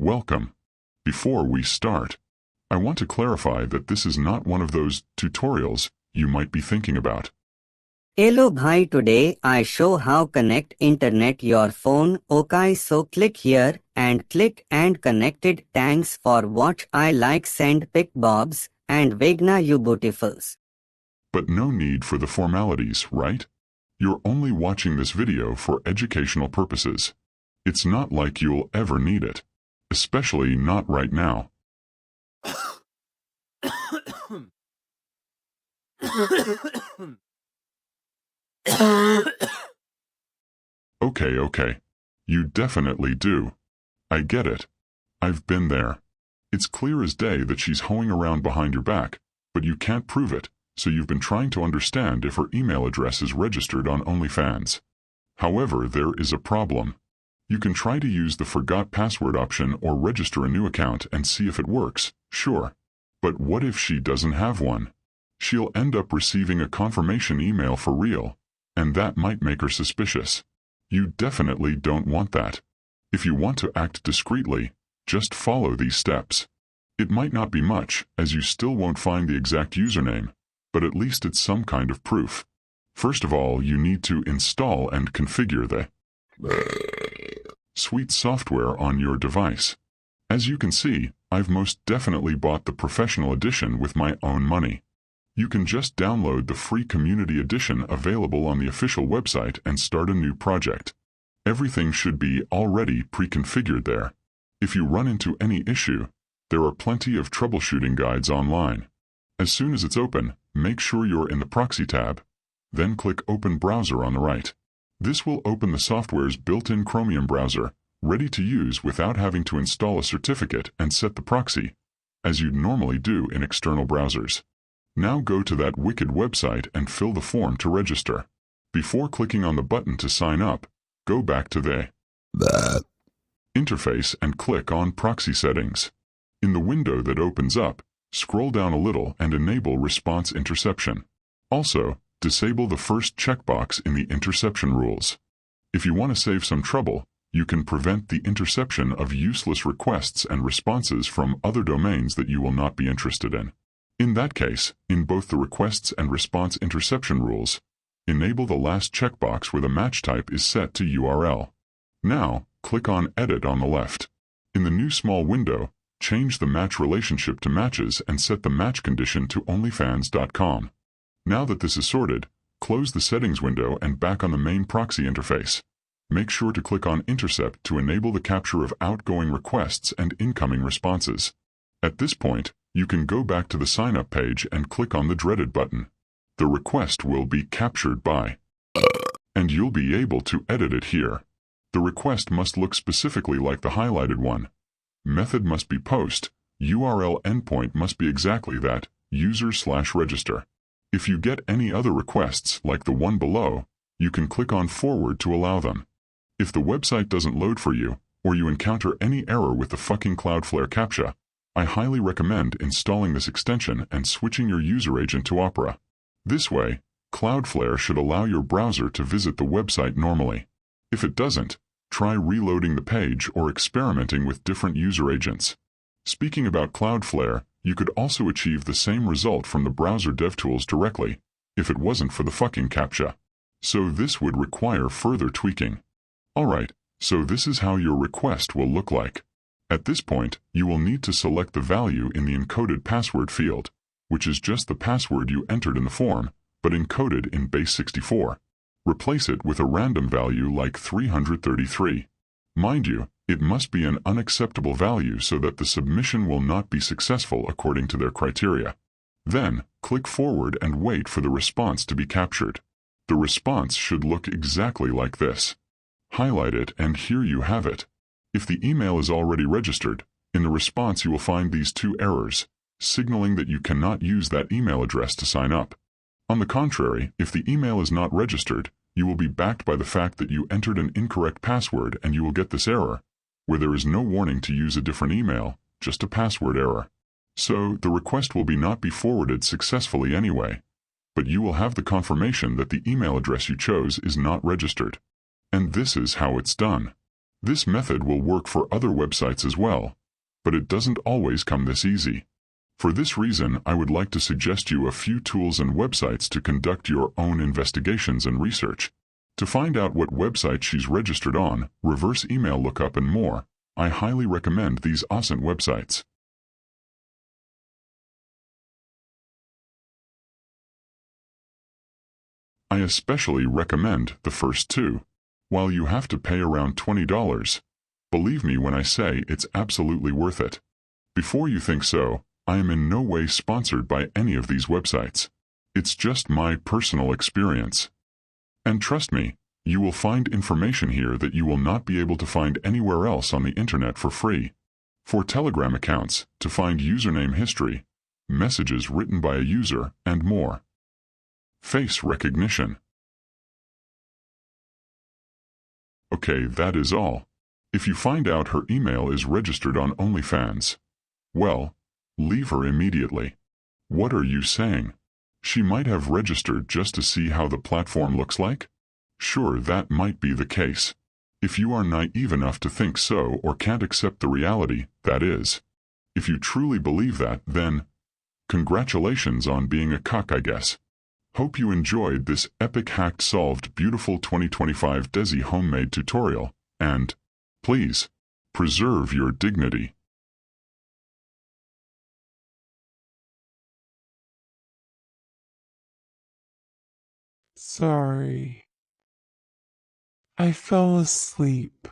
Welcome. Before we start, I want to clarify that this is not one of those tutorials you might be thinking about. Hello bhai, today I show how connect internet your phone. Okay, so click here and click and connected. Thanks for watch. I like send pic bobs and Vegna you beautifuls. But no need for the formalities, right? You're only watching this video for educational purposes. It's not like you'll ever need it. Especially not right now. Okay. You definitely do. I get it. I've been there. It's clear as day that she's hoeing around behind your back, but you can't prove it, so you've been trying to understand if her email address is registered on OnlyFans. However, there is a problem. You can try to use the forgot password option or register a new account and see if it works, sure. But what if she doesn't have one? She'll end up receiving a confirmation email for real, and that might make her suspicious. You definitely don't want that. If you want to act discreetly, just follow these steps. It might not be much, as you still won't find the exact username, but at least it's some kind of proof. First of all, you need to install and configure the Suite software on your device. As you can see, I've most definitely bought the professional edition with my own money. You can just download the free community edition available on the official website and start a new project. Everything should be already pre-configured there. If you run into any issue, there are plenty of troubleshooting guides online. As soon as it's open, make sure you're in the Proxy tab. Then click Open Browser on the right. This will open the software's built-in Chromium browser, ready to use without having to install a certificate and set the proxy, as you'd normally do in external browsers. Now go to that wicked website and fill the form to register. Before clicking on the button to sign up, go back to the interface and click on Proxy Settings. In the window that opens up, scroll down a little and enable response interception. Also, disable the first checkbox in the interception rules. If you want to save some trouble, you can prevent the interception of useless requests and responses from other domains that you will not be interested in. In that case, in both the requests and response interception rules, enable the last checkbox where the match type is set to URL. Now, click on Edit on the left. In the new small window, change the match relationship to matches and set the match condition to onlyfans.com. Now that this is sorted, close the settings window and back on the main proxy interface. Make sure to click on Intercept to enable the capture of outgoing requests and incoming responses. At this point, you can go back to the sign-up page and click on the dreaded button. The request will be captured by, and you'll be able to edit it here. The request must look specifically like the highlighted one. Method must be post, URL endpoint must be exactly that, user/register. If you get any other requests like the one below, you can click on forward to allow them. If the website doesn't load for you, or you encounter any error with the fucking Cloudflare CAPTCHA, I highly recommend installing this extension and switching your user agent to Opera. This way, Cloudflare should allow your browser to visit the website normally. If it doesn't, try reloading the page or experimenting with different user agents. Speaking about Cloudflare, you could also achieve the same result from the browser DevTools directly, if it wasn't for the fucking CAPTCHA. So this would require further tweaking. Alright, so this is how your request will look like. At this point, you will need to select the value in the encoded password field, which is just the password you entered in the form, but encoded in base 64. Replace it with a random value like 333. Mind you, it must be an unacceptable value so that the submission will not be successful according to their criteria. Then, click forward and wait for the response to be captured. The response should look exactly like this. Highlight it and here you have it. If the email is already registered, in the response you will find these two errors, signaling that you cannot use that email address to sign up. On the contrary, if the email is not registered, you will be backed by the fact that you entered an incorrect password and you will get this error, where there is no warning to use a different email, just a password error. So, the request will not be forwarded successfully anyway, but you will have the confirmation that the email address you chose is not registered. And this is how it's done. This method will work for other websites as well, but it doesn't always come this easy. For this reason, I would like to suggest you a few tools and websites to conduct your own investigations and research. To find out what website she's registered on, reverse email lookup and more, I highly recommend these awesome websites. I especially recommend the first two. While you have to pay around $20, believe me when I say it's absolutely worth it. Before you think so, I am in no way sponsored by any of these websites. It's just my personal experience. And trust me, you will find information here that you will not be able to find anywhere else on the internet for free. For Telegram accounts, to find username history, messages written by a user, and more. Face recognition. Okay, that is all. If you find out her email is registered on OnlyFans, well, leave her immediately. What are you saying? She might have registered just to see how the platform looks like? Sure, that might be the case. If you are naive enough to think so or can't accept the reality, that is. If you truly believe that, then congratulations on being a cuck, I guess. Hope you enjoyed this epic hacked solved beautiful 2025 Desi homemade tutorial, and, please, preserve your dignity. Sorry. I fell asleep.